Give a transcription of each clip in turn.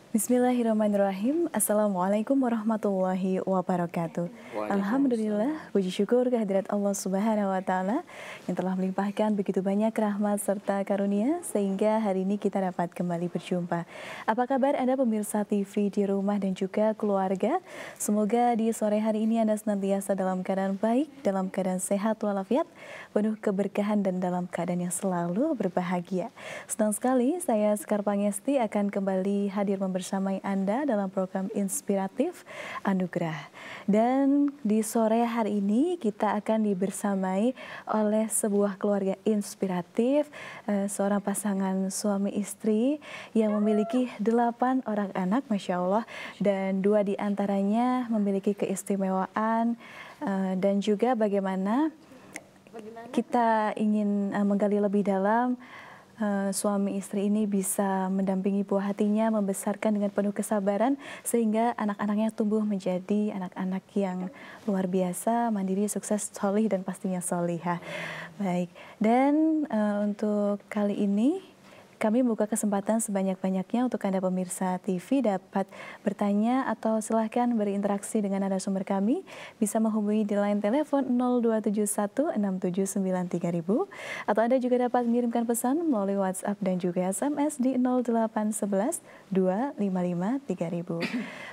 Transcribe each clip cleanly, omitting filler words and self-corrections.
Bismillahirrahmanirrahim. Assalamualaikum warahmatullahi wabarakatuh. Alhamdulillah, puji syukur kehadirat Allah Subhanahu wa Ta'ala yang telah melimpahkan begitu banyak rahmat serta karunia sehingga hari ini kita dapat kembali berjumpa. Apa kabar Anda pemirsa TV di rumah dan juga keluarga? Semoga di sore hari ini Anda senantiasa dalam keadaan baik, dalam keadaan sehat walafiat, penuh keberkahan dan dalam keadaan yang selalu berbahagia. Senang sekali saya Sekar Pangesti akan kembali hadir bersamai Anda dalam program inspiratif Anugerah. Dan di sore hari ini kita akan dibersamai oleh sebuah keluarga inspiratif, seorang pasangan suami istri yang memiliki 8 orang anak, Masya Allah, dan 2 di antaranya memiliki keistimewaan dan juga bagaimana kita ingin menggali lebih dalam suami istri ini bisa mendampingi buah hatinya, membesarkan dengan penuh kesabaran sehingga anak-anaknya tumbuh menjadi anak-anak yang luar biasa, mandiri, sukses, solih dan pastinya solihah. Baik, dan untuk kali ini kami membuka kesempatan sebanyak-banyaknya untuk Anda pemirsa TV dapat bertanya atau silahkan berinteraksi dengan narasumber kami. Bisa menghubungi di line telepon 02716793.000 atau Anda juga dapat mengirimkan pesan melalui WhatsApp dan juga SMS di 08112553000.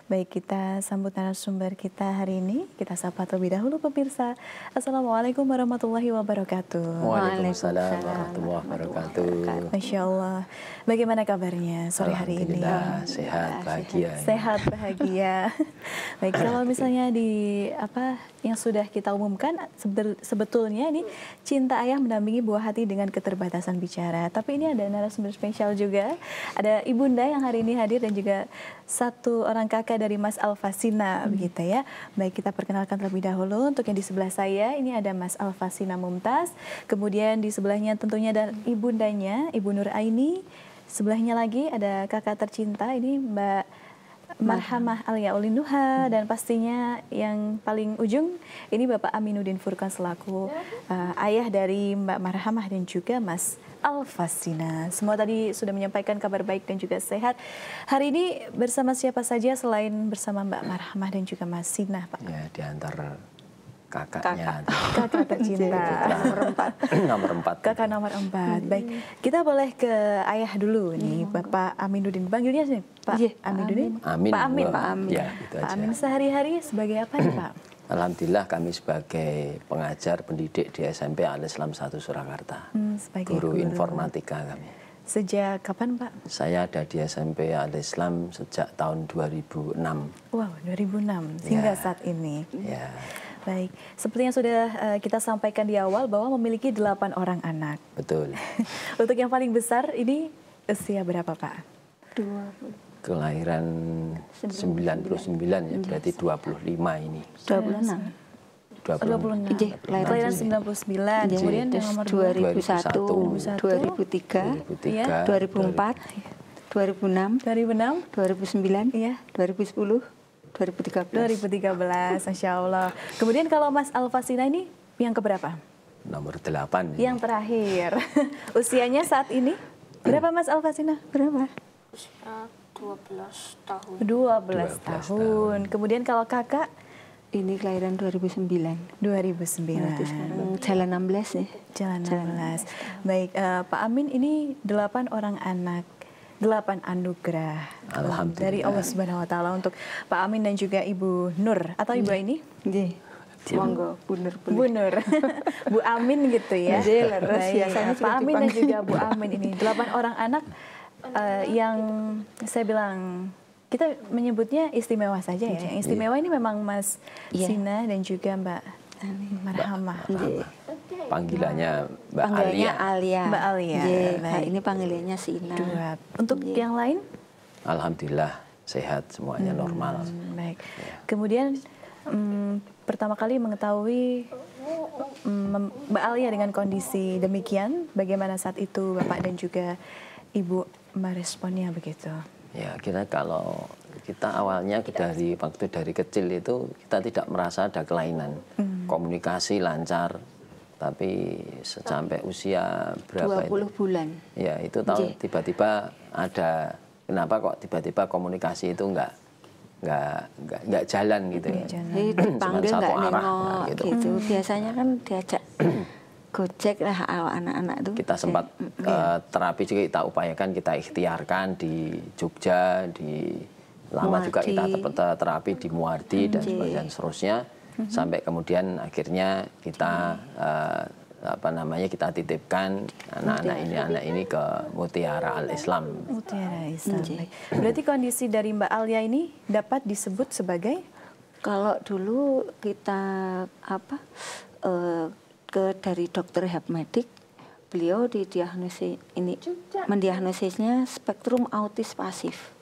Baik, kita sambut narasumber kita hari ini. Kita sapa terlebih dahulu pemirsa. Assalamualaikum warahmatullahi wabarakatuh. Waalaikumsalam warahmatullahi wabarakatuh. Masya Allah. Bagaimana kabarnya sore hari ini? Alhamdulillah, sehat, bahagia. Sehat, bahagia. Baik, kalau misalnya di apa yang sudah kita umumkan, sebetulnya ini cinta ayah mendampingi buah hati dengan keterbatasan bicara. Tapi ini ada narasumber spesial juga. Ada ibunda yang hari ini hadir dan juga satu orang kakak dari Mas Alfasina, begitu ya. Baik, kita perkenalkan terlebih dahulu. Untuk yang di sebelah saya, ini ada Mas Alfasina Mumtaz. Kemudian di sebelahnya tentunya ada ibundanya, Ibu Nur Aini. Sebelahnya lagi ada kakak tercinta, ini Mbak Marhamah Alia Ulinuha, dan pastinya yang paling ujung ini Bapak Aminuddin Furqan selaku ayah dari Mbak Marhamah dan juga Mas Alfasina. Semua tadi sudah menyampaikan kabar baik dan juga sehat. Hari ini bersama siapa saja selain bersama Mbak Marhamah dan juga Mas Sina, Pak? Ya, di antar kakaknya. Kakak tercinta. Nomor 4. Kakak nomor 4. Baik, kita boleh ke ayah dulu nih, Bapak Aminuddin. Panggilnya sih Pak Aminuddin. Amin. Pak Amin. Pak Amin. Ya, itu Pak aja. Amin sehari-hari sebagai apa nih Pak? Alhamdulillah kami sebagai pengajar pendidik di SMP Al-Islam 1 Surakarta. Sebagai guru informatika kami. Sejak kapan Pak? Saya ada di SMP Al-Islam sejak tahun 2006. Wow, 2006 hingga saat ini. Ya. Baik, seperti yang sudah kita sampaikan di awal bahwa memiliki 8 orang anak. Betul. Untuk yang paling besar ini usia berapa Pak? 20. Kelahiran 99 ya, berarti 25 ini. 26. 26. Kelahiran 99. Kemudian yang nomor 2001, 2003, 2004, 2006, 2009, iya, 2010, 2013. Masya Allah. Kemudian kalau Mas Alfasina ini yang keberapa? Nomor 8. Yang terakhir. Usianya saat ini berapa Mas Alfasina? Berapa? Usia 12 tahun. 12 tahun. Kemudian kalau kakak? Ini kelahiran 2009. 2009. Jalan 16 ya. Jalan 16. Baik, Pak Amin ini 8 orang anak. 8 anugerah dari Allah Subhanahu wa Ta'ala untuk Pak Amin dan juga Ibu Nur atau Ibu ini? Monggo, Bu Nur. Bu Nur. Bu Amin gitu ya. Biasanya Pak Amin dan juga Bu Amin ini 8 orang anak yang saya bilang kita menyebutnya istimewa saja ya. Yang istimewa ini memang Mas Sina dan juga Mbak Marhamah. Panggilannya Mbak Alia. Mbak Alia. Nah, ini panggilannya Sina. Untuk yang lain? Alhamdulillah sehat, semuanya normal. Baik. Kemudian pertama kali mengetahui Mbak Alia dengan kondisi demikian, bagaimana saat itu Bapak dan juga Ibu meresponnya begitu? Ya, kalau kita awalnya dari waktu dari kecil itu kita tidak merasa ada kelainan, komunikasi lancar. Tapi sampai usia berapa 20 bulan. Ya, itu tahu tiba-tiba ada kenapa kok tiba-tiba komunikasi itu nggak jalan gitu ya. Dipanggil nggak nengok gitu. Biasanya kan diajak gojek lah anak-anak tuh. Kita sempat terapi juga kita upayakan, kita ikhtiarkan di Jogja, di lama juga kita terapi di Muardi dan sebagainya seterusnya, sampai kemudian akhirnya kita kita titipkan anak ini ke Mutiara Al-Islam. Mutiara Islam. Berarti kondisi dari Mbak Alia ini dapat disebut sebagai, kalau dulu kita dari dokter rehab medik, beliau mendiagnosisnya spektrum autis pasif.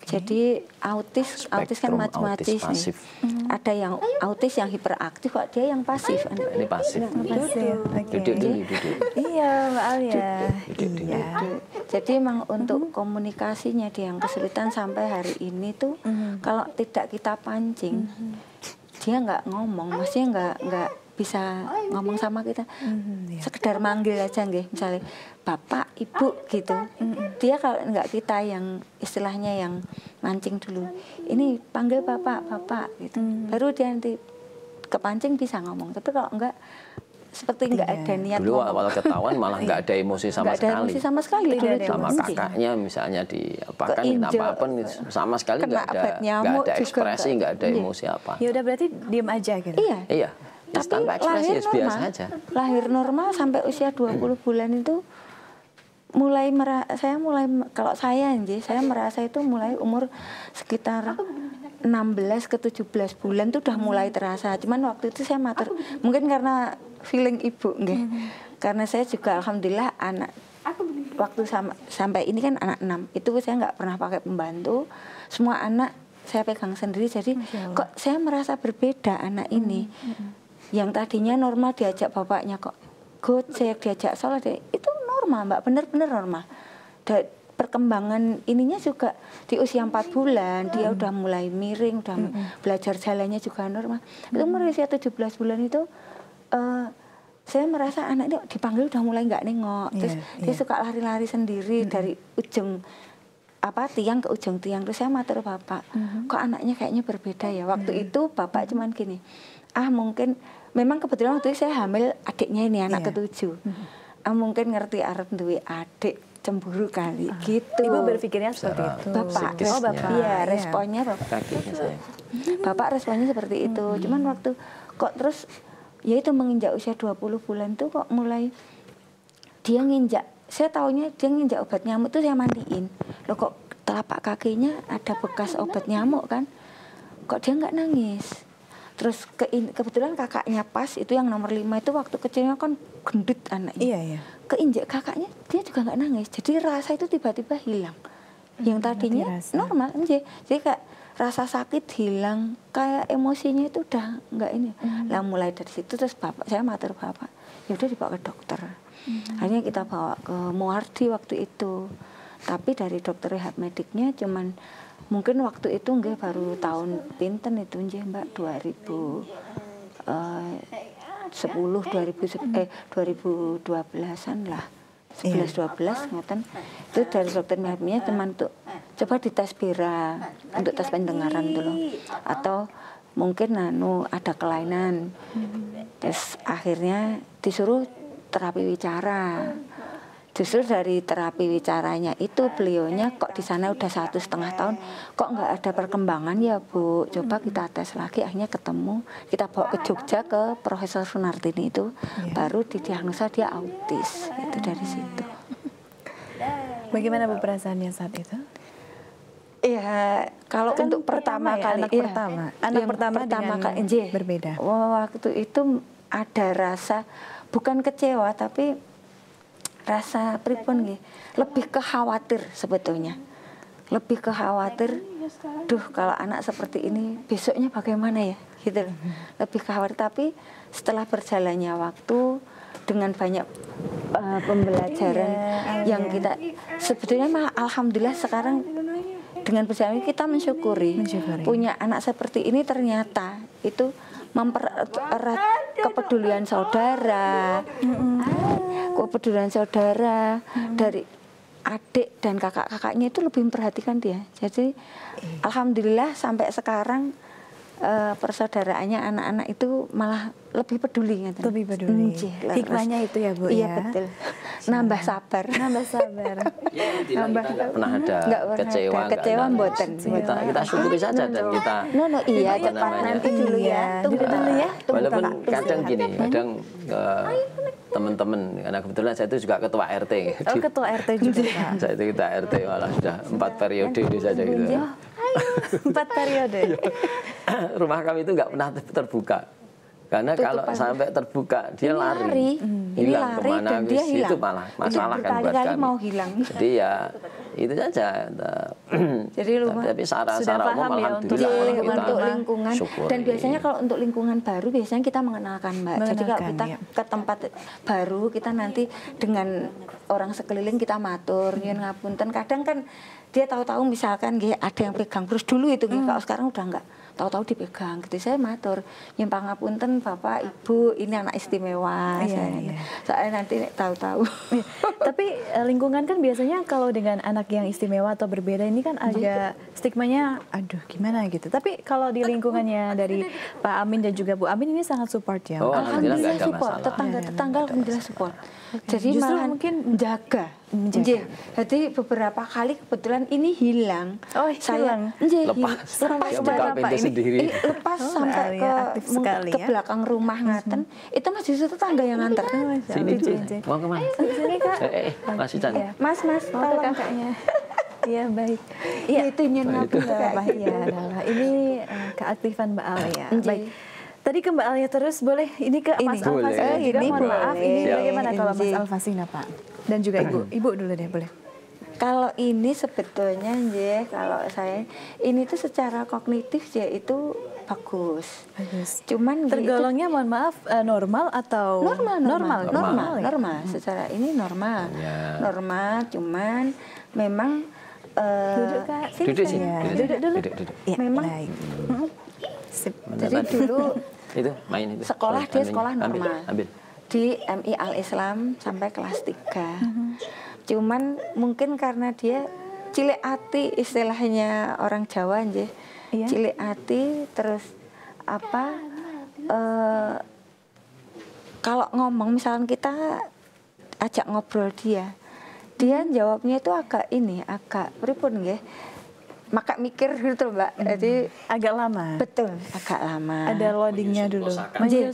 Jadi autis kan macam-macam nih. Ada yang autis yang hiperaktif, kok dia yang pasif. Ini pasif. Duduk. Iya, Mbak Alia. Jadi memang untuk komunikasinya dia yang kesulitan sampai hari ini tuh, kalau tidak kita pancing, dia nggak ngomong, maksudnya nggak bisa ngomong sama kita, sekedar manggil aja nggih, misalnya bapak, ibu gitu. Dia kalau nggak kita yang istilahnya yang mancing dulu, ini panggil bapak gitu, baru dia nanti kepancing bisa ngomong. Tapi kalau enggak, seperti nggak ada niat dulu ngomong. awal ketahuan malah nggak ada emosi sama sekali. Nggak ada emosi sama sekali. Sama kakaknya misalnya diapakan, apa sama sekali nggak ada ekspresi, nggak ada emosi apa. Ya udah berarti diem aja gitu. Iya. Tapi lahir normal, biasa aja. Lahir normal sampai usia 20 bulan itu kalau saya merasa itu mulai umur sekitar 16 ke 17 bulan itu udah mulai terasa. Cuman waktu itu saya mungkin karena feeling ibu nggih. Karena saya juga alhamdulillah waktu sampai ini kan anak 6. Itu saya nggak pernah pakai pembantu. Semua anak saya pegang sendiri, jadi kok saya merasa berbeda anak ini. Yang tadinya normal diajak bapaknya kok gojek, diajak sholat, itu normal Mbak, benar-benar normal. Dan perkembangan ininya juga di usia 4 bulan dia udah mulai miring, udah belajar jalannya juga normal. Itu umur usia 17 bulan itu saya merasa anak ini dipanggil udah mulai nggak nengok, terus dia suka lari-lari sendiri dari ujung tiang ke ujung tiang. Terus saya matur bapak, kok anaknya kayaknya berbeda ya. Waktu itu bapak cuman gini, mungkin memang kebetulan waktu itu saya hamil adiknya ini anak ke-7. Mungkin ngerti arep duwe adik, cemburu kali gitu. Ibu berpikirnya seperti itu. Bapak. Iya, responnya bapak. Bapak responnya seperti itu. Cuman waktu kok terus ya itu menginjak usia 20 bulan tuh kok mulai dia nginjak. Saya taunya dia nginjak obat nyamuk tuh saya mandiin. Loh kok telapak kakinya ada bekas obat nyamuk kan? Kok dia nggak nangis? Terus kebetulan kakaknya pas itu yang nomor 5 itu waktu kecilnya kan gendut anaknya. Iya. Keinjek kakaknya dia juga nggak nangis. Jadi rasa itu tiba-tiba hilang. Yang tadinya normal aja. Jadi kayak rasa sakit hilang, kayak emosinya itu udah nggak ini. Lah mulai dari situ terus saya matur bapak, ya udah dibawa ke dokter. Akhirnya kita bawa ke Muardi waktu itu. Tapi dari dokter rehab mediknya cuman mungkin waktu itu baru tahun pinten itu Mbak 2012-an lah. 11-12 ngoten. Itu dari dokter rehabnya teman tuh coba dites BIRA untuk tes pendengaran dulu. Atau mungkin ada kelainan. Terus akhirnya disuruh terapi wicara. Justru dari terapi wicaranya itu beliaunya kok di sana udah 1,5 tahun kok nggak ada perkembangan ya Bu, coba kita tes lagi. Akhirnya ketemu, kita bawa ke Jogja ke Profesor Sunartini itu, baru didiagnosa dia autis. Itu dari situ. Bagaimana Bu perasaannya saat itu? Iya, kalau kan untuk pertama kali anak pertama kali berbeda. Waktu itu ada rasa bukan kecewa tapi rasa pripun nggih, lebih khawatir sebetulnya. Lebih khawatir, kalau anak seperti ini besoknya bagaimana ya, gitu. Lebih khawatir, tapi setelah berjalannya waktu dengan banyak pembelajaran yang kita sebetulnya alhamdulillah sekarang dengan berjalan kita mensyukuri punya anak seperti ini. Ternyata itu mempererat kepedulian saudara, dari adik dan kakak-kakaknya itu lebih memperhatikan dia. Jadi alhamdulillah sampai sekarang persaudaraannya anak-anak itu malah lebih peduli. Lebih peduli. Hikmahnya itu ya Bu iya, ya. Betul. Nambah sabar. Nambah sabar. Nambah pernah ada kecewa mboten. Kita syukuri saja dan kita iya cepat nanti dulu ya. Tunggu dulu ya. Walaupun kadang gini, kadang teman-teman, karena kebetulan saya itu juga ketua RT. Oh, ketua RT juga Pak. Saya itu ketua RT malah sudah 4 periode ini saja gitu. 4 periode. Rumah kami itu nggak pernah terbuka. Karena kalau sampai terbuka dia lari. Hilang kemana dia hilang. Itu malah masalah kan buat kami. Mau hilang. Jadi ya itu saja. Jadi rumah tapi secara umum alhamdulillah untuk lingkungan. Syukuri. Dan biasanya kalau untuk lingkungan baru biasanya kita mengenalkan Mbak. Jadi kalau kita ke tempat baru kita nanti dengan orang sekeliling kita matur, nyuwun ngapunten. Kadang kan dia tahu-tahu misalkan ada yang pegang terus dulu itu kalau sekarang udah enggak. Tahu-tahu dipegang, gitu saya matur, nyuwun pangapunten Bapak Ibu, ini anak istimewa. Saya nanti tahu-tahu. Tapi lingkungan kan biasanya kalau dengan anak yang istimewa atau berbeda ini kan agak stigmanya, aduh gimana gitu. Tapi kalau di lingkungannya dari Pak Amin dan juga Bu Amin ini sangat support ya. Alhamdulillah support, tetangga alhamdulillah support. Jadi justru malah mungkin menjaga. Jadi beberapa kali kebetulan ini hilang. Oh, hilang. Lepas dari apa ini? Lepas sampai ke belakang rumah ngaten. Itu masih tetangga yang nganter. Sini mau kemana? Sini Kak. Masih cantik. Mas, tolong kakaknya. Iya baik. Iya itu nyuwun ngapunten. Iya adalah ini keaktifan Mbak Alia. Baik. Tadi ke Mbak Alia terus, boleh ini ke Mas Alfasina juga, mohon maaf. Ini bagaimana kalau Mas Alfasina Pak? Dan juga Ibu dulu deh, boleh. Kalau ini sebetulnya kalau saya ini tuh secara kognitif itu bagus. Cuman tergolongnya mohon maaf normal atau normal. Secara ini normal. Normal, cuman memang duduk Kak. Duduk sini. Duduk. Memang jadi dulu itu main itu. Sekolah dia sekolah normal. Ambil. Di MI Al Islam sampai kelas 3. Cuman mungkin karena dia cilik ati istilahnya orang Jawa cilik ati terus kalau ngomong misalnya kita ajak ngobrol dia jawabnya itu agak pripun nggih. Maka mikir gitu Mbak, jadi agak lama. Betul, agak lama. Ada loadingnya dulu.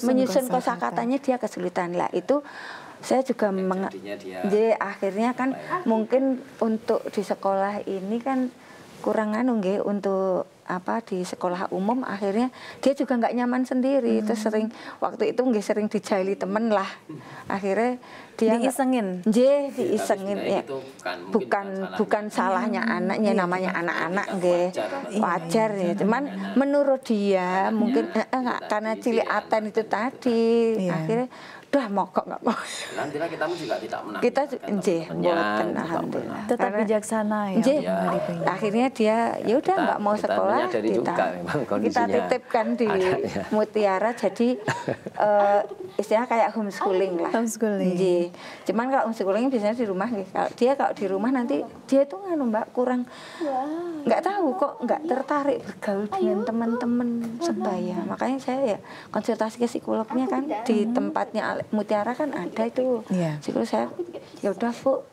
Menyusun kosakatanya dia kesulitan lah. Itu saya juga jadi akhirnya kan mungkin untuk di sekolah ini kan kurang untuk di sekolah umum akhirnya dia juga nggak nyaman sendiri. Terus waktu itu sering dijahili temen lah. Akhirnya dia diisengin ya. Bukan salahnya anaknya, namanya anak-anak wajar ya. Cuman menurut dia mungkin karena cilik aten itu tadi akhirnya udah mogok nggak mau. Alhamdulillah kita juga tidak menang. Kita mboten alhamdulillah. Tetap bijaksana ya. Akhirnya dia ya udah nggak mau sekolah kita titipkan di Mutiara jadi istilahnya kayak homeschooling lah. Cuman kalau homeschooling biasanya di rumah kalau di rumah nanti dia tuh Mbak kurang nggak tahu kok nggak tertarik bergaul dengan teman-teman sebaya. Makanya saya ya konsultasi ke psikolognya kan di tempatnya Mutiara kan ada itu. Psikolog saya ya udah Bu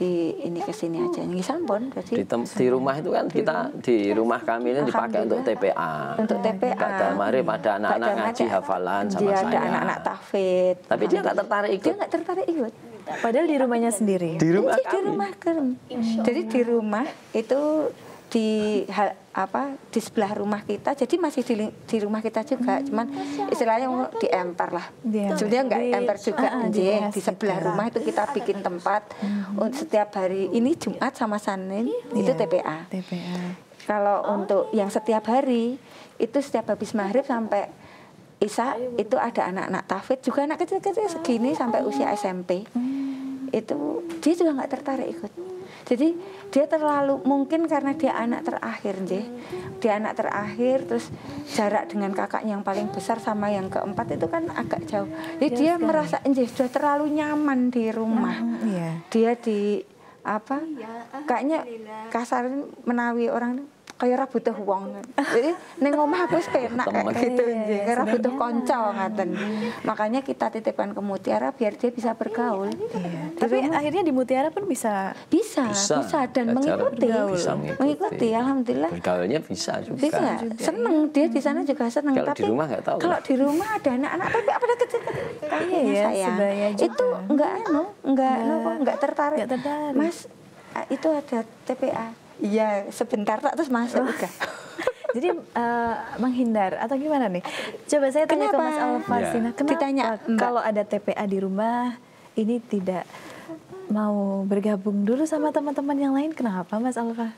ini kesini aja nggih sampun. Jadi di rumah itu kan kita di rumah kami ini dipakai untuk TPA. Untuk TPA. Kemarin pada anak-anak ngaji hafalan sama saya. Ada anak-anak tahfidz. Tapi dia nggak tertarik ikut. Dia nggak tertarik ikut. Padahal di rumahnya sendiri. Di rumah Jadi di rumah itu di sebelah rumah kita, jadi masih di rumah kita juga, cuman istilahnya diemper lah. Sebenarnya nggak emper juga, di sebelah rumah itu kita bikin tempat untuk setiap hari. Ini Jumat sama Senin itu TPA. Kalau untuk yang setiap hari itu setiap habis maghrib sampai Isya itu ada anak-anak tahfidz juga, anak kecil-kecil segini sampai usia SMP. Itu dia juga nggak tertarik ikut. Jadi dia terlalu mungkin karena dia anak terakhir dia anak terakhir terus jarak dengan kakaknya yang paling besar sama yang keempat itu kan agak jauh. Jadi dia merasa sudah terlalu nyaman di rumah. Dia di apa kayaknya kasarin menawi orang kayak ora butuh wong. Jadi ning omah aku wis penak kayak gitu nggih, ora butuh kanca ngaten. Makanya kita titipkan ke Mutiara biar dia bisa bergaul. Tapi akhirnya di Mutiara pun bisa dan mengikuti alhamdulillah. Bergaulnya bisa juga. Bisa. Seneng dia di sana juga seneng. Kalau tapi di rumah nggak tahu. Kalau di rumah ada anak-anak tapi apa kecil sayang. Itu enggak tertarik. Mas, itu ada TPA. Iya, sebentar tak terus masuk udah. Jadi menghindar atau gimana nih? Coba saya tanya ke Mas Alfasina, kenapa ditanya, kalau ada TPA di rumah ini tidak mau bergabung dulu sama teman-teman yang lain? Kenapa Mas Alfa?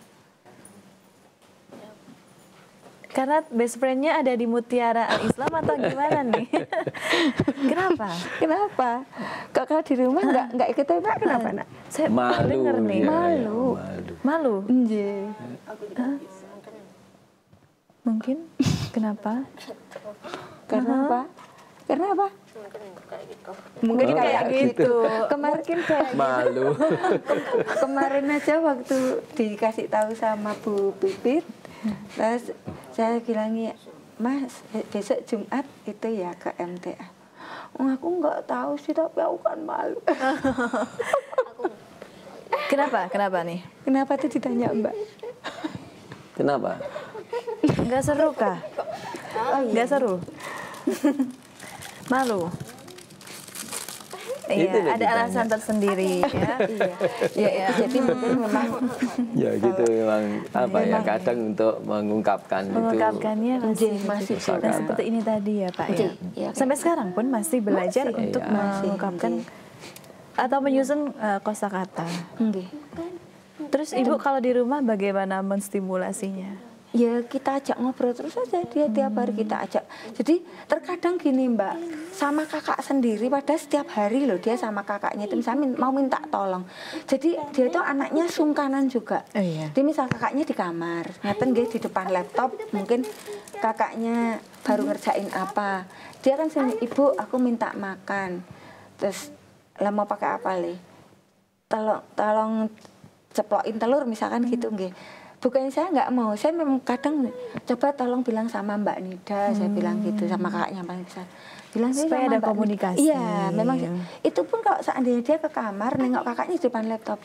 Karena best friend-nya ada di Mutiara Al-Islam atau gimana nih? Kenapa? Kalau di rumah nggak ikut TPA kenapa nak? Saya dengar nih. Malu. Iya. Mungkin kenapa? Karena apa? Mungkin kayak gitu. Kemarin kayak malu. Kemarin aja waktu dikasih tahu sama Bu Pipit, terus saya bilangnya, Mas, besok Jumat itu ya ke MTA. Aku nggak tahu sih, tapi aku kan malu. Kenapa nih? Kenapa tuh ditanya Mbak? Kenapa? Nggak seru kah? Nggak seru? Malu? Iya, ada alasan tersendiri ya. Iya. Jadi mungkin memang ya gitu memang apa ya kadang untuk mengungkapkannya masih dan seperti ini tadi ya Pak ya. Sampai sekarang pun masih belajar untuk mengungkapkan atau menyusun kosakata. Terus Ibu kalau di rumah bagaimana menstimulasinya? Ya kita ajak ngobrol terus aja, dia tiap hari kita ajak. Jadi terkadang gini Mbak, sama kakak sendiri pada setiap hari loh dia sama kakaknya itu misalnya mau minta tolong. Jadi dia itu anaknya sungkanan juga. Dia misal kakaknya di kamar, ngeten nggih di depan laptop, mungkin kakaknya baru ngerjain apa. Dia kan sini, Ibu aku minta makan. Terus lah mau pakai apa le? Tolong ceplokin telur misalkan gitu nggih. Bukannya saya nggak mau, saya memang kadang coba tolong bilang sama Mbak Nida, saya bilang gitu sama kakaknya paling besar. Bilang supaya ada komunikasi. Iya, memang itu pun kalau seandainya dia ke kamar nengok kakaknya di depan laptop.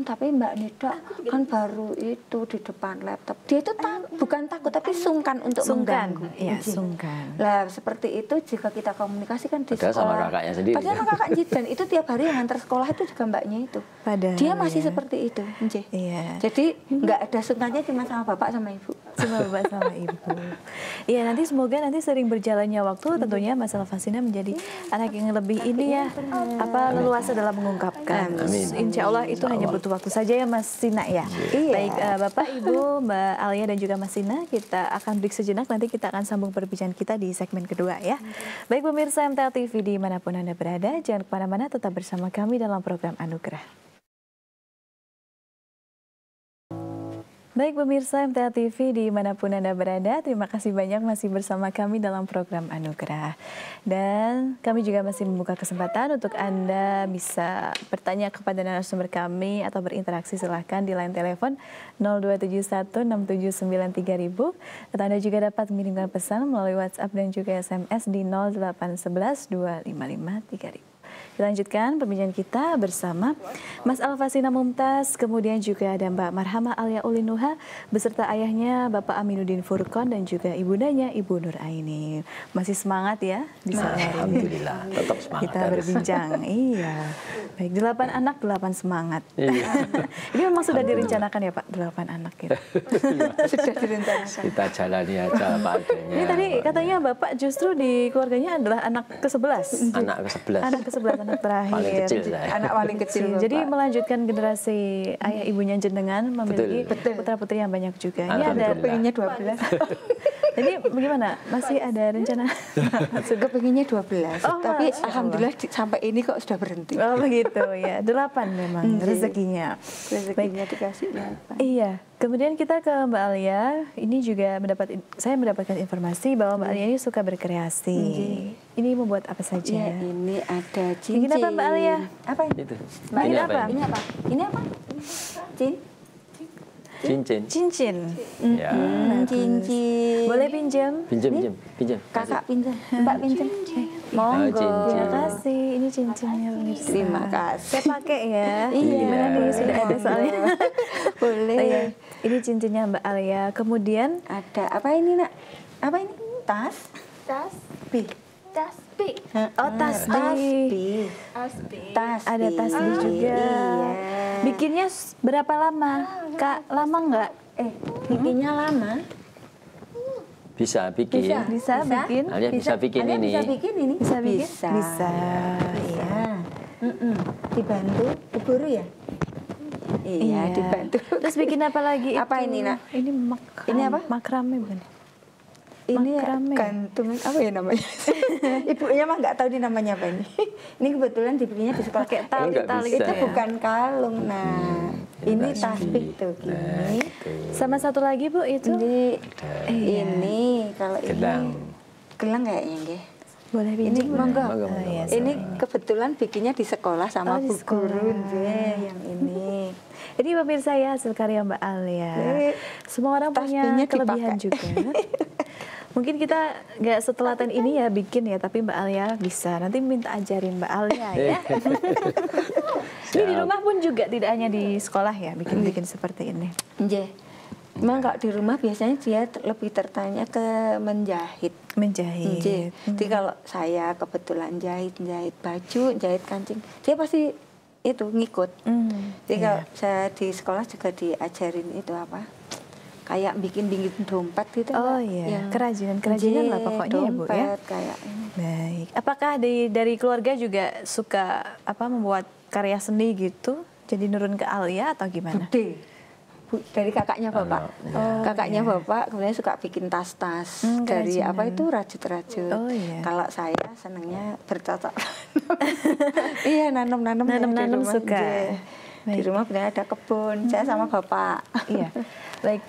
Tapi Mbak Nida kan baru itu di depan laptop. Dia itu bukan takut tapi sungkan untuk mengganggu. Iya, sungkan. Lah seperti itu jika kita komunikasi kan di sekolah. Sama kakaknya sendiri. Padahal sama kakaknya dan itu tiap hari yang antar sekolah itu juga mbaknya itu. Padahal, dia masih seperti itu. Iya. Jadi nggak ada sungkannya cuma sama bapak sama ibu. Cuma bapak sama ibu. Iya nanti semoga nanti sering berjalannya waktu tentunya Mas Alfasina menjadi anak yang lebih ini ya leluasa dalam mengungkapkan. Insya Allah itu hanya butuh waktu saja ya Mas Sina ya. Baik Bapak, Ibu, Mbak Alia dan juga Mas Sina, kita akan break sejenak, nanti kita akan sambung perbincangan kita di segmen kedua ya. Baik pemirsa MTA TV dimanapun Anda berada, jangan kemana-mana, tetap bersama kami dalam program Anugerah. Baik pemirsa MTA TV dimanapun Anda berada, terima kasih banyak masih bersama kami dalam program Anugerah. Dan kami juga masih membuka kesempatan untuk Anda bisa bertanya kepada narasumber kami atau berinteraksi silahkan di line telepon 02716793.000. Atau Anda juga dapat mengirimkan pesan melalui WhatsApp dan juga SMS di 08112553000. Kita lanjutkan perbincangan kita bersama Mas Alfasina Mumtaz, kemudian juga ada Mbak Marhamah Alia Ulinuha beserta ayahnya Bapak Aminuddin Furqon dan juga ibundanya Ibu Nur Aini. Masih semangat ya di sore hari ini. Alhamdulillah, tetap semangat. Kita berbincang. Iya. Baik, 8 anak, 8 semangat. Ini memang sudah direncanakan ya Pak, 8 anak ya. Sudah direncanakan. Kita jalani aja apa adanya. Ini tadi katanya Bapak justru di keluarganya adalah anak ke-11. Anak ke-11. Anak ke-11, anak terakhir. Paling kecil saya. Anak paling kecil. Jadi melanjutkan generasi ayah ibunya jenengan memiliki putra-putri yang banyak juga. Ini ada pengennya 12. Jadi bagaimana? Masih ada rencana? Pengennya 12. Tapi alhamdulillah sampai ini kok sudah berhenti. Oh begitu ya. 8 memang rezekinya. Rezekinya dikasih 8. Iya. Kemudian kita ke Mbak Alia. Ini juga saya mendapatkan informasi bahwa Mbak Alia ini suka berkreasi. Ini membuat apa saja? Ya, ini ada cincin. Bikin apa Mbak Alia? Apa ini? Itu. Bikin Ini apa? Ini apa? Ini apa? Cincin. Cincin. Ya. Cincin. Boleh pinjam? Pinjam. Kakak pinjam, Mbak pinjam. Oh, Monggo. cincin. Terima kasih. Ini cincinnya pemirsa. Terima kasih. Saya pakai ya. Iya. Gimana nih? Sudah ada soalnya. Boleh. Oh, iya. Ini cincinnya Mbak Alia. Kemudian Ada apa ini, Nak? Apa ini? Tas? Tas, Bi. tas B, oh tasbih. Tasbih. tas B. Tas. Ada tasbih juga. Iya. Bikinnya berapa lama? Kak, lama nggak? Bikinnya lama. Bisa bikin. Bisa bikin? Alia bisa bikin Alia ini. Bisa bikin ini? Bisa bikin? Bisa. Bisa. Bisa. Dibantu Bu Guru ya? Iya, dibantu. Terus bikin apa lagi? Apa itu? ini, Nak? Ini Ini apa? Makrame bukan? Ini Makrame. gantungan apa ya namanya? Ibunya mah nggak tahu ini namanya apa ini. Ini kebetulan dibikinnya di sekolah kayak tali. nggak Tali bisa itu ya. bukan kalung. Nah, ini tasbih tuh gini. Sama satu lagi Bu itu? Ini kalau Gelang. ini gelang kayaknya nggih. Boleh Ini pinjam? monggo. Monggo. iya, Ini kebetulan bikinnya di sekolah sama Oh, di Bu Guru sekolah. nggih, yang ini. Ini pemirsa ya hasil karya Mbak Alia. Semua orang punya tasbihnya kelebihan dipakai. juga. Mungkin kita nggak setelaten ini ya bikin ya, tapi Mbak Alia bisa. Nanti minta ajarin Mbak Alia ya. Ini di rumah pun juga, tidak hanya di sekolah ya, bikin-bikin seperti ini. Nggih. Memang kalau di rumah biasanya dia lebih tertanya ke menjahit. Menjahit. Nggih. Jadi kalau saya kebetulan jahit baju, jahit kancing, dia pasti itu ngikut. Jadi kalau saya di sekolah juga diajarin itu apa? Kayak bikin dompet gitu. Oh Mbak. iya, Yang kerajinan lah pokoknya ya Bu ya. dompet kayak ini. Baik. Apakah dari keluarga juga suka membuat karya seni gitu? Jadi nurun ke Alia atau gimana? Gede. Dari kakaknya bapak. Kakaknya bapak kemudian suka bikin tas-tas dari kerajinan. apa itu rajut-rajut. Oh, iya. Kalau saya senangnya bercocok. Iya, nanam-nanam Nanam-nanam di rumah. suka. Nggih. Di rumah benar ada kebun. Saya sama bapak. Iya. Baik.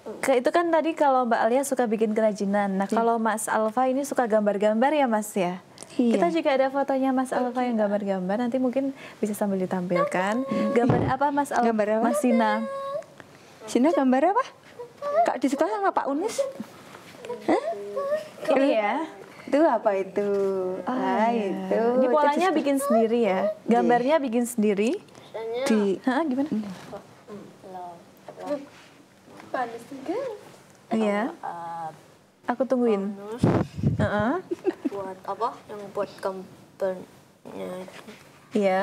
Itu kan tadi kalau Mbak Alia suka bikin kerajinan. Nah, kalau Mas Alfa ini suka gambar-gambar ya, Mas ya? Iya. Kita juga ada fotonya Mas Alfa yang gambar-gambar. Nanti mungkin bisa sambil ditampilkan. Gambar apa Mas Alfa? Gambar apa? Mas Sina. Sini gambar apa? Kak di sekolah sama Pak Unis? Hah? Ini ya. Itu apa itu? Itu. Ini polanya bikin sendiri ya. Gambarnya bikin sendiri. di Hah, gimana? Iya. Aku tungguin. Terus Heeh. buat apa? Yang buat gambarnya itu. Iya.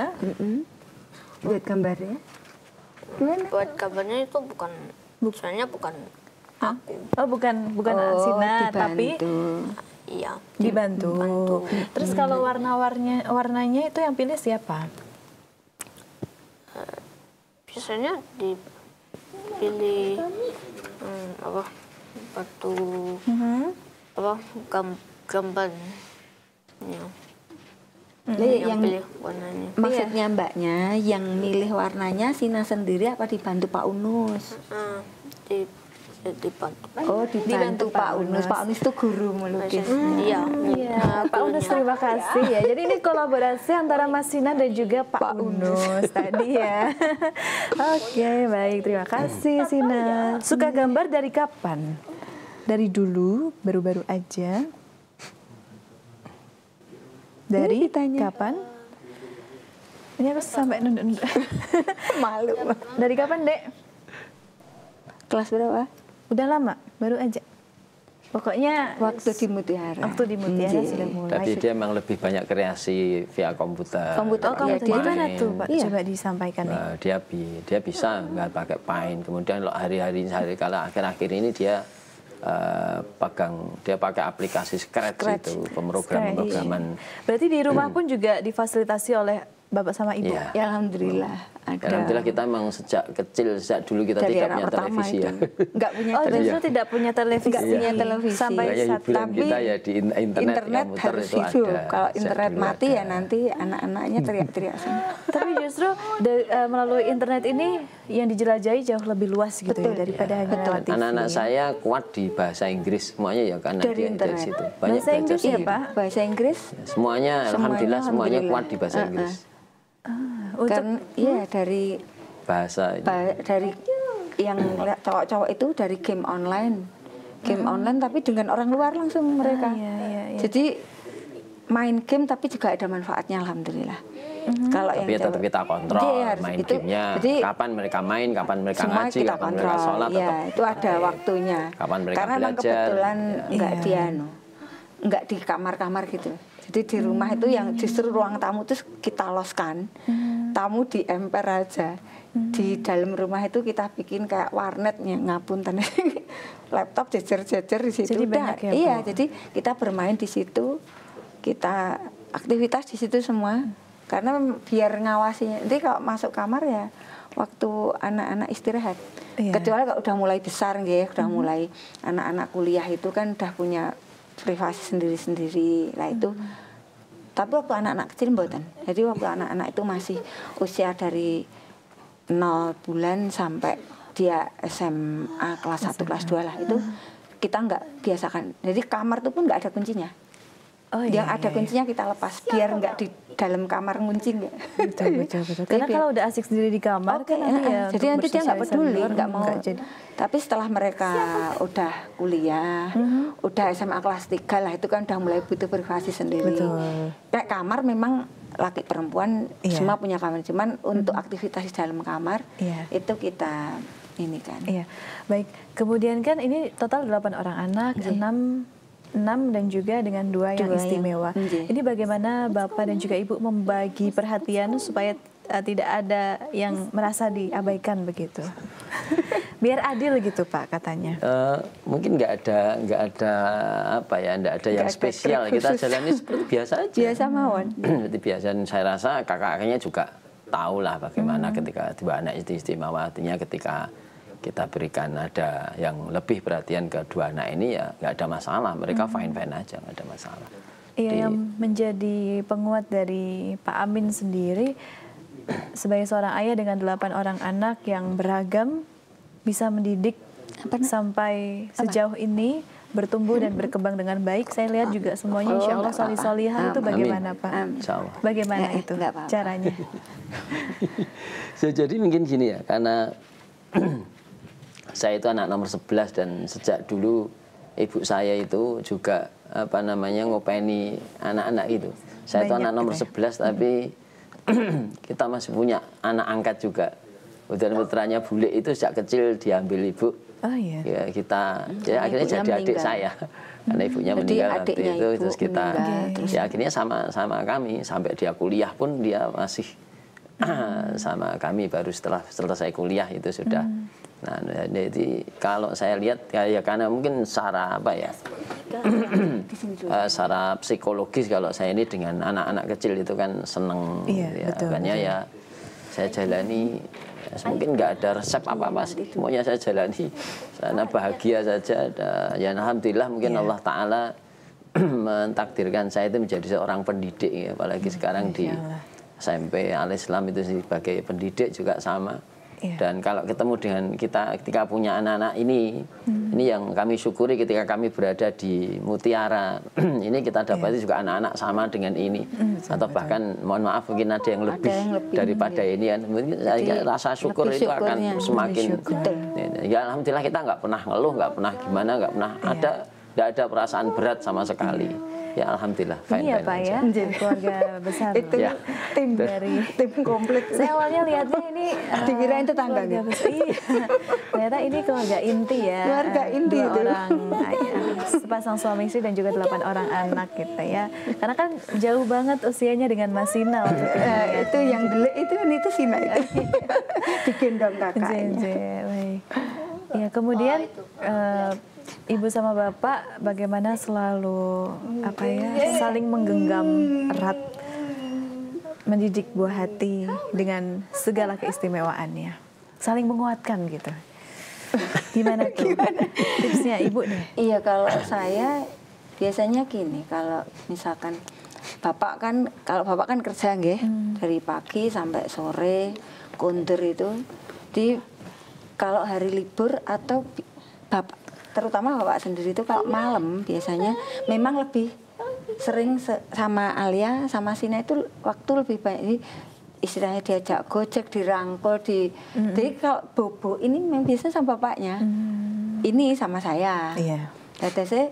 buat gambarnya. Buat gambarnya itu bukan, soalnya bukan aku. Oh, bukan Sina, tapi dibantu. Iya. dibantu. Terus kalau warnanya itu yang pilih siapa? Biasanya dipilih apa? Batu apa? Gambarnya. Yang pilih warnanya. Maksudnya mbaknya yang milih warnanya Sina sendiri apa dibantu Pak Unus? Dibantu. Oh, dibantu Pak Unus. Pak Unus itu guru melukis. Iya. Iya, Pak Unus terima kasih ya. Jadi ini kolaborasi antara Mas Sina dan juga Pak Unus tadi ya. Oke, baik. Terima kasih Sina. Suka gambar dari kapan? Dari dulu, baru-baru aja. Dari kapan? Ini harus sampai nunduk. Malu. Dari kapan, Dek? Kelas berapa? Udah lama, baru aja. Pokoknya Waktu di Mutiara. waktu di Mutiara sudah mulai. Tapi dia memang lebih banyak kreasi via komputer. Komputer. Oh, kamu Iya, dia gimana main. tuh, Pak? Iya. Coba disampaikan nih. Nah, dia bisa nggak pakai Paint. Kemudian lo hari kalau akhir-akhir ini dia pakai aplikasi Scratch itu pemrograman. Berarti di rumah pun juga difasilitasi oleh Bapak sama Ibu? Iya. Ya alhamdulillah ada. Alhamdulillah kita memang sejak kecil, sejak dulu kita Dari tidak anak punya pertama televisi itu ya. nggak punya Oh, televisi. justru tidak punya televisi. Nggak punya televisi. Sampai Makanya saat hiburan tapi kita ya di internet komputer harus itu hidup. ada. Kalau Sejak internet dulu mati ada. ya nanti anak-anaknya teriak-teriak semua. Tapi justru melalui internet ini yang dijelajahi jauh lebih luas gitu Betul, ya daripada hanya lewat TV. Anak-anak saya kuat di bahasa Inggris semuanya ya karena Dari dia internet. dari situ. Bahasa Inggris ya, sendiri. Pak? Bahasa Inggris Semuanya alhamdulillah semuanya kuat di bahasa Inggris. Untuk kan ya dari Bahasa ini. dari yang cowok-cowok itu dari game online tapi dengan orang luar langsung mereka. iya. Jadi main game tapi juga ada manfaatnya alhamdulillah. Kalau Tapi ya tetap kita kontrol main gamenya, kapan mereka main, kapan mereka semua ngaji, kita kapan kontrol. mereka sholat, Ya, tetap itu ada waktunya. Kapan mereka Karena memang belajar. kebetulan nggak di kamar-kamar gitu. Jadi di rumah itu yang justru ruang tamu itu kita loskan. Tamu di emper aja. Di dalam rumah itu kita bikin kayak warnet ngapunten. Laptop jejer-jejer di situ. Jadi banyak ya, Iya, Bu? jadi kita bermain di situ. Kita aktivitas di situ semua. Karena biar ngawasinya. Nanti kalau masuk kamar ya waktu anak-anak istirahat. Iya. Kecuali kalau udah mulai besar ya, udah mulai anak-anak kuliah itu kan udah punya privasi sendiri-sendiri lah itu. Tapi waktu anak-anak kecil mboten. Jadi waktu anak-anak itu masih usia dari 0 bulan sampai dia SMA kelas 1 kelas 2 lah itu kita nggak biasakan. Jadi kamar itu pun nggak ada kuncinya. Oh, Yang ada kuncinya kita lepas biar nggak di dalam kamar ngunci nggak. Betul. Karena kalau udah asik sendiri di kamar kan nanti ya jadi nanti dia nggak peduli, nggak mau. jadi. Tapi setelah mereka udah kuliah, udah SMA kelas 3 lah itu kan udah mulai butuh privasi sendiri. Betul. Kayak kamar memang laki perempuan Iya. semua punya kamar, cuman untuk aktivitas di dalam kamar Iya. itu kita ini kan. Iya, baik. Kemudian kan ini total 8 orang anak, 6 dan juga dengan 2 yang 2 yang- istimewa. Ini bagaimana Bapak dan juga Ibu membagi perhatian supaya tidak ada yang merasa diabaikan begitu? Biar adil gitu Pak katanya. Mungkin nggak ada apa ya, nggak ada yang Nggak ada spesial. trik Kita khusus. jalani seperti biasa aja. Biasa mawon. Seperti biasa. Dan saya rasa kakak-kakaknya juga tahu lah bagaimana ketika 2 anak itu istimewa. Artinya ketika kita berikan ada yang lebih perhatian ke 2 anak ini ya nggak ada masalah. Mereka fine-fine aja, nggak ada masalah. Iya, yang menjadi penguat dari Pak Amin sendiri sebagai seorang ayah dengan 8 orang anak yang beragam bisa mendidik sampai sejauh ini bertumbuh dan berkembang dengan baik. Saya lihat juga semuanya insya Allah solih-solihah. Itu bagaimana Pak? Insya Allah. Bagaimana itu nggak apa-apa. caranya? Jadi mungkin gini ya, karena saya itu anak nomor 11 dan sejak dulu ibu saya itu juga ngopeni anak-anak itu. Saya itu Banyak anak nomor gitu 11 tapi kita masih punya anak angkat juga. Putra-putranya bule itu sejak kecil diambil ibu. Oh iya. Ya kita ya akhirnya Ibunya jadi adik meninggal. saya. Karena ibunya Jadi meninggal waktu adiknya itu ibu terus kita meninggal, ya akhirnya sama kami sampai dia kuliah pun dia masih sama kami baru setelah selesai kuliah itu sudah. Nah, jadi kalau saya lihat ya karena mungkin secara apa ya, secara psikologis kalau saya ini dengan anak-anak kecil itu kan seneng, Iya, ya, betul, makanya betul. ya saya jalani. Mungkin nggak ada resep apa-apa, semuanya saya jalani, sana bahagia saja. Ya alhamdulillah mungkin Iya. Allah Taala mentakdirkan saya itu menjadi seorang pendidik, ya. Apalagi sekarang di SMP Al-Islam itu sebagai pendidik juga sama. Iya. Dan kalau ketemu dengan kita ketika punya anak-anak ini yang kami syukuri ketika kami berada di Mutiara ini kita dapati juga anak-anak sama dengan ini atau bahkan mohon maaf mungkin ada yang lebih daripada ini kan. Mungkin saya rasa syukur itu akan semakin ya alhamdulillah kita nggak pernah ngeluh, nggak pernah gimana, nggak pernah nggak ada perasaan berat sama sekali. Ya alhamdulillah. Ini ya Pak ya, keluarga besar. Itu Ya. tim dari tim komplit. Saya awalnya lihatnya ini Dikirain tetangga keluarga gitu. besar. Iya. Ternyata ini keluarga inti ya. Keluarga inti 2 itu. orang ayah, sepasang suami istri dan juga 8 orang anak gitu ya. Karena kan jauh banget usianya dengan Mas Sina waktu itu. Itu yang dulu itu Sina itu. Digendong kakaknya. Baik. Ya, kemudian Ibu sama Bapak bagaimana selalu saling menggenggam erat mendidik buah hati dengan segala keistimewaannya, saling menguatkan gitu. Gimana tuh tipsnya Ibu nih? Iya, kalau saya biasanya gini, kalau misalkan bapak kan kerja nggih, dari pagi sampai sore kondur itu. Kalau hari libur atau bapak, terutama bapak sendiri itu kalau malam biasanya memang lebih sering sama Alia sama Sina itu waktu lebih banyak. Jadi istilahnya diajak gojek, dirangkul, jadi kalau bobo ini memang biasanya sama bapaknya, ini sama saya. Iya. Jadi saya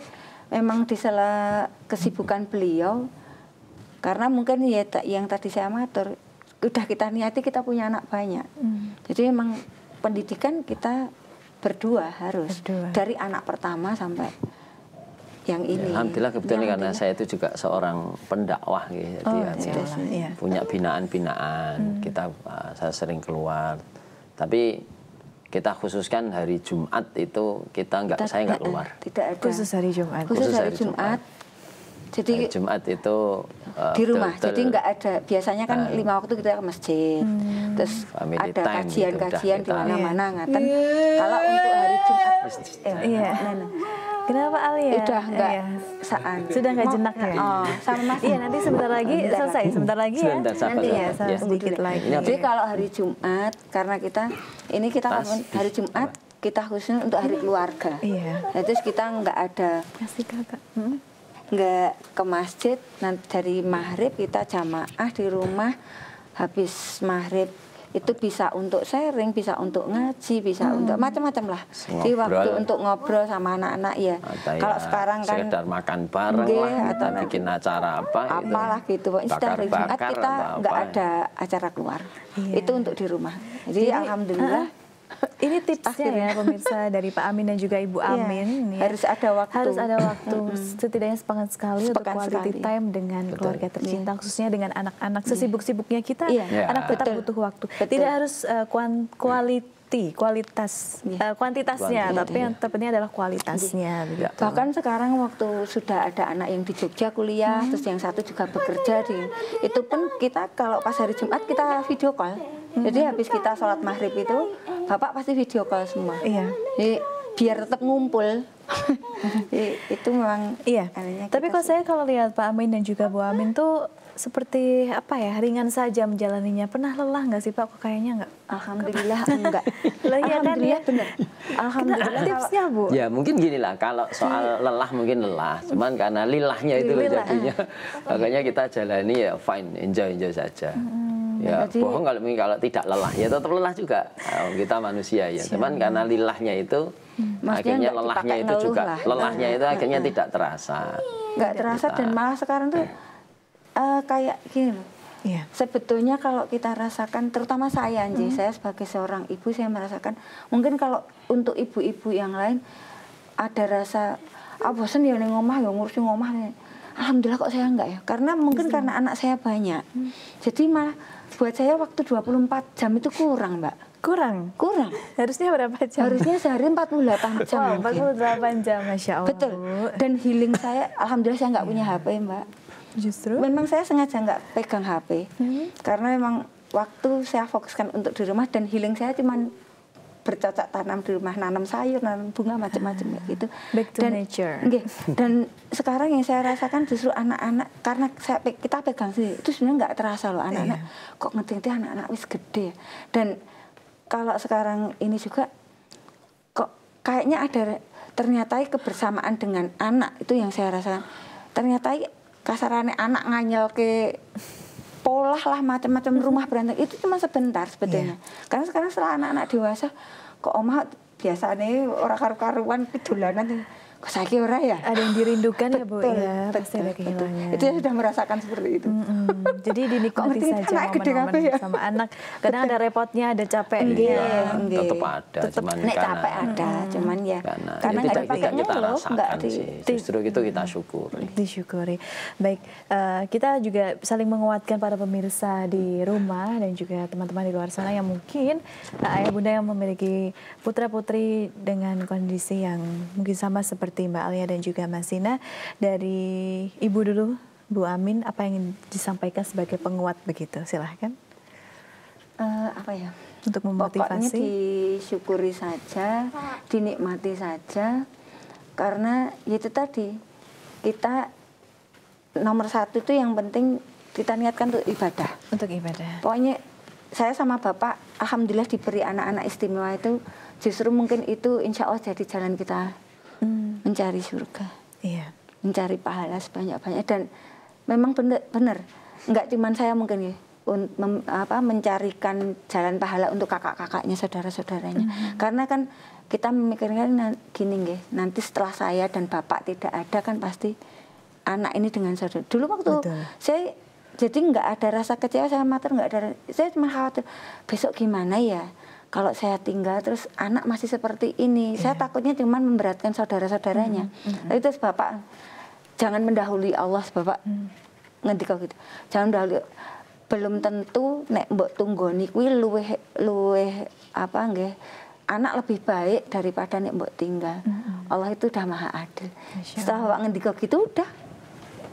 memang di sela kesibukan beliau, karena mungkin ya yang tadi saya matur, udah kita niati kita punya anak banyak. Jadi memang pendidikan kita berdua harus dari anak pertama sampai yang ini. Alhamdulillah kebetulan karena saya itu juga seorang pendakwah gitu, jadi punya binaan-binaan. Saya sering keluar, tapi kita khususkan hari Jumat itu saya nggak keluar. Tidak ada. Khusus hari Jumat. Khusus hari Jumat. Jadi hari Jumat itu di rumah. Jadi nggak ada. Biasanya kan 5 waktu kita ke masjid. Terus ada kajian-kajian di mana-mana ngaten. Kalau untuk hari Jumat, Kenapa Alia? Udah enggak saat. Sudah enggak jenak ya? Oh, sama Mas. Iya, nanti sebentar lagi selesai. Sebentar lagi ya. Nanti ya, sedikit lagi. Jadi kalau hari Jumat, karena kita hari Jumat kita khususnya untuk hari keluarga. Iya. Nah, terus kita enggak ada. Kasih Kakak. Enggak ke masjid. Nanti dari maghrib kita jamaah di rumah. Habis maghrib itu bisa untuk sharing, bisa untuk ngaji, bisa untuk macam-macam lah. Di waktu untuk ngobrol sama anak-anak ya. Kalau sekarang kan sekedar makan bareng lah, atau bikin acara apalah gitu. Setiap Jumat kita nggak ada acara keluar. Itu untuk di rumah. Jadi alhamdulillah. Ini tipsnya ya pemirsa dari Pak Amin dan juga Ibu Amin. Ya. Harus ada waktu. Harus ada waktu. Setidaknya sepekan sekali untuk quality time dengan keluarga tercinta, khususnya dengan anak-anak. Sesibuk-sibuknya kita, anak tetap butuh waktu. Tidak harus kuantitasnya, tapi yang terpenting adalah kualitasnya. Gitu. Bahkan sekarang waktu sudah ada anak yang di Jogja kuliah, terus yang satu juga bekerja itu pun kita kalau pas hari Jumat kita video call. Jadi habis kita sholat maghrib itu, bapak pasti video call semua. Iya. Jadi biar tetap ngumpul. Itu memang. Iya. Tapi kalau lihat Pak Amin dan juga Bu Amin tuh seperti apa ya, ringan saja menjalaninya. Pernah lelah nggak sih Pak? Kok kayaknya nggak? Alhamdulillah enggak. Alhamdulillah kan, benar. Alhamdulillah. Tipsnya Bu? Ya mungkin gini lah, kalau soal lelah mungkin lelah, cuman karena lilahnya itu jadinya, makanya kita jalani ya fine, enjoy saja. Ya bohong kalau tidak lelah, ya tetap lelah juga. Kita manusia ya, cuman karena lilahnya itu, akhirnya lelahnya itu juga, lelahnya itu akhirnya tidak terasa. Nggak terasa dan malah sekarang tuh kayak gini loh. Iya. Sebetulnya kalau kita rasakan, terutama saya Anji, saya sebagai seorang ibu, saya merasakan mungkin kalau untuk ibu-ibu yang lain ada rasa bosen ya ning omah ya ngurusin omah. Alhamdulillah kok saya enggak ya, karena mungkin karena anak saya banyak. Jadi malah buat saya waktu 24 jam itu kurang, Mbak. Kurang? Harusnya berapa jam? Harusnya sehari 48 jam. 48 jam, Masya Allah. Betul. Dan healing saya, alhamdulillah saya nggak punya HP, Mbak. Justru? Memang saya sengaja nggak pegang HP. Karena memang waktu saya fokuskan untuk di rumah dan healing saya cuman bercocok tanam di rumah, nanam sayur, nanam bunga, macam-macam gitu. Back to nature. Dan sekarang yang saya rasakan justru anak-anak, karena kita pegang sih, itu sebenarnya nggak terasa loh anak-anak. Kok ngerti anak-anak wis gede. Dan kalau sekarang ini juga, kok kayaknya ada ternyata kebersamaan dengan anak, itu yang saya rasakan. Ternyata kasarannya anak nganyel ke pola lah macam-macam rumah berantakan itu cuma sebentar sebetulnya. Karena sekarang setelah anak-anak dewasa kok omah biasanya orang karu-karuan dolanan kok saiki ora ya? Ada yang dirindukan ya Bu ya, pasti ada Itu kehilangan. saya sudah merasakan seperti itu. Jadi dinikmati saja momen-momen bersama anak. Kadang ada repotnya, ada capeknya. Tetap ada, cuman nek capek ada, cuman ya karena tidak kita rasakan sih. Justru itu kita syukuri. Disyukuri. Baik, kita juga saling menguatkan para pemirsa di rumah dan juga teman-teman di luar sana yang mungkin ayah bunda yang memiliki putra-putri dengan kondisi yang mungkin sama seperti Mbak Alia dan juga Mas Sina. Dari Ibu dulu, Bu Amin, apa yang ingin disampaikan sebagai penguat begitu? Silahkan. Apa ya? Untuk Pokoknya memotivasi. disyukuri saja, dinikmati saja, karena itu tadi kita nomor satu itu yang penting kita niatkan untuk ibadah. Untuk ibadah. Pokoknya saya sama Bapak, alhamdulillah diberi anak-anak istimewa itu, justru mungkin itu insya Allah jadi jalan kita mencari surga. Iya. Mencari pahala sebanyak-banyak. Dan memang benar, nggak cuma saya mungkin ya, mencarikan jalan pahala untuk kakak-kakaknya, saudara-saudaranya. Karena kan kita memikirkan gini nggih, nanti setelah saya dan Bapak tidak ada kan pasti anak ini dengan saudara. Dulu waktu saya jadi nggak ada rasa kecewa, saya mater nggak ada, saya cuma khawatir besok gimana ya kalau saya tinggal terus anak masih seperti ini. Saya takutnya cuma memberatkan saudara-saudaranya. Tapi terus Bapak jangan mendahului Allah, Bapak ngendika gitu. Jangan mendahului, belum tentu nek mbok tunggoni kuwi luweh apa nggih, anak lebih baik daripada nek mbok tinggal. Allah itu udah maha adil. Setelah Bapak ngendika gitu udah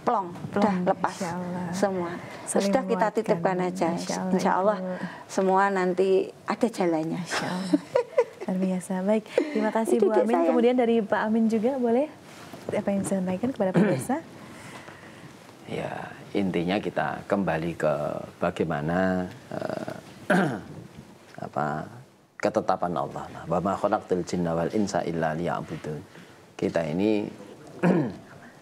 plong, udah lepas semua. Sudah kita titipkan aja. Insya Allah semua nanti ada jalannya. Luar biasa. Baik, terima kasih Bu Amin. Kemudian dari Pak Amin juga boleh apa yang saya sampaikan kepada pemirsa? Ya, intinya kita kembali ke bagaimana ketetapan Allah. Wa ma khalaqtul jinna wal insa illa liya'budun. Kita ini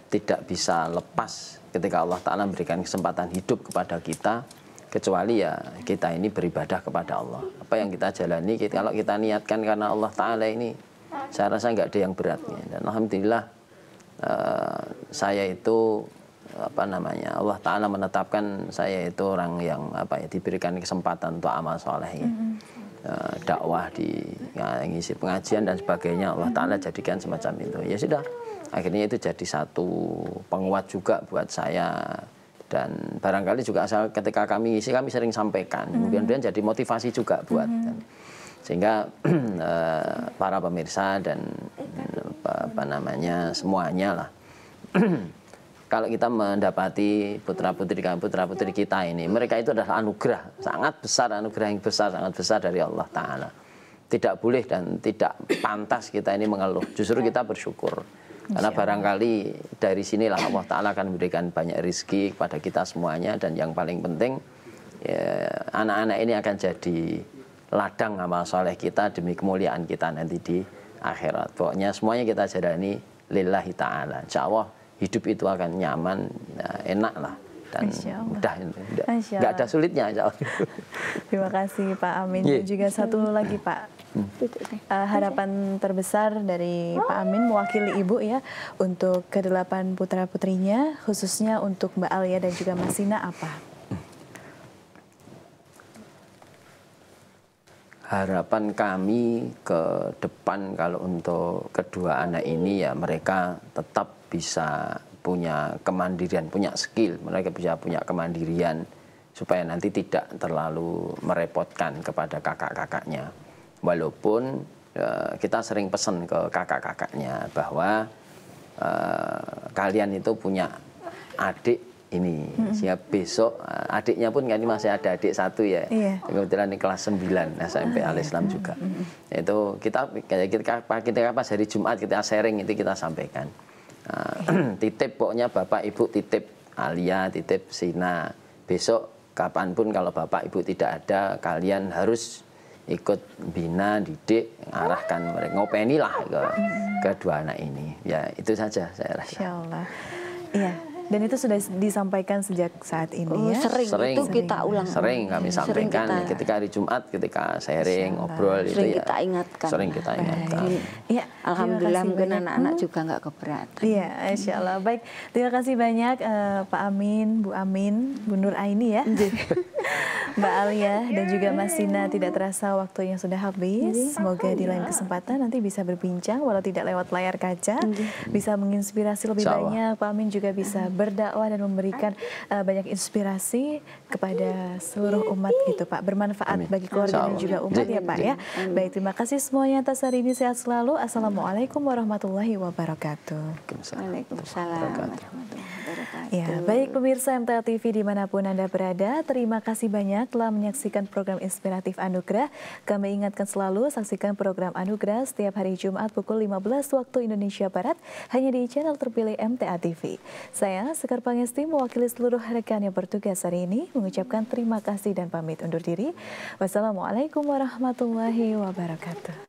tidak bisa lepas ketika Allah Ta'ala memberikan kesempatan hidup kepada kita, kecuali ya kita ini beribadah kepada Allah. Apa yang kita jalani, kalau kita niatkan karena Allah Ta'ala ini, saya rasa nggak ada yang beratnya. Dan alhamdulillah saya itu Allah Ta'ala menetapkan saya itu orang yang diberikan kesempatan untuk amal soleh ya. Dakwah ngisi pengajian dan sebagainya, Allah Ta'ala jadikan semacam itu. Ya sudah, akhirnya itu jadi satu penguat juga buat saya. Dan barangkali juga ketika kami ngisi, kami sering sampaikan, kemudian jadi motivasi juga buat sehingga para pemirsa dan semuanya lah. Kalau kita mendapati putra-putri kita ini, mereka itu adalah anugerah, anugerah yang besar, sangat besar dari Allah Ta'ala. Tidak boleh dan tidak pantas kita ini mengeluh, justru kita bersyukur. Karena barangkali dari sinilah Allah Ta'ala akan memberikan banyak rezeki kepada kita semuanya. Dan yang paling penting, anak-anak ini akan jadi ladang amal soleh kita demi kemuliaan kita nanti di akhirat. Pokoknya semuanya kita jalani lillahi ta'ala. Insya Allah hidup itu akan nyaman, enak lah, dan mudah, nggak ada sulitnya. Terima kasih Pak Amin. Dan juga satu lagi Pak, harapan terbesar dari Pak Amin mewakili Ibu ya untuk ke-8 putra-putrinya, khususnya untuk Mbak Alia dan juga Mas Sina apa? Harapan kami ke depan kalau untuk kedua anak ini ya mereka tetap bisa punya kemandirian, punya skill, mereka bisa punya kemandirian supaya nanti tidak terlalu merepotkan kepada kakak-kakaknya. Walaupun kita sering pesan ke kakak-kakaknya bahwa kalian itu punya adik ini, siap besok adiknya pun kan masih ada adik satu ya, kebetulan di kelas 9 SMP Al-Islam juga. Itu kita pas hari Jumat kita sharing itu kita sampaikan. Titip pokoknya Bapak Ibu titip Alia, titip Sina. Besok kapanpun kalau Bapak Ibu tidak ada, kalian harus ikut bina, didik, arahkan mereka, ngopeni lah ke kedua anak ini. Ya itu saja saya rasa. Insya Allah. Iya. Dan itu sudah disampaikan sejak saat ini ya? Sering itu kita ulang. Sering kami sampaikan ketika hari Jumat, ketika sharing, ngobrol itu sering ya. kita ingatkan. Sering kita ingatkan. Ya, alhamdulillah mungkin anak-anak juga nggak keberatan. Iya, Insya Allah. Baik, terima kasih banyak Pak Amin, Bu Amin, Bu Nur Aini ya. Mbak Alia dan juga Mas Sina, tidak terasa waktu yang sudah habis. Semoga di lain kesempatan nanti bisa berbincang walau tidak lewat layar kaca, bisa menginspirasi lebih banyak. Pak Amin juga bisa berdakwah dan memberikan banyak inspirasi kepada seluruh umat gitu Pak, bermanfaat bagi keluarga dan juga umat ya Pak ya. Baik, terima kasih semuanya atas hari ini, sehat selalu. Assalamualaikum warahmatullahi wabarakatuh. Waalaikumsalam warahmatullahi wabarakatuh. Ya, baik pemirsa MTA TV dimanapun Anda berada, terima kasih banyak telah menyaksikan program Inspiratif Anugerah. Kami ingatkan selalu saksikan program Anugerah setiap hari Jumat pukul 15 waktu Indonesia Barat hanya di channel terpilih MTA TV. Saya Sekar Pangesti mewakili seluruh rekan yang bertugas hari ini mengucapkan terima kasih dan pamit undur diri. Wassalamualaikum warahmatullahi wabarakatuh.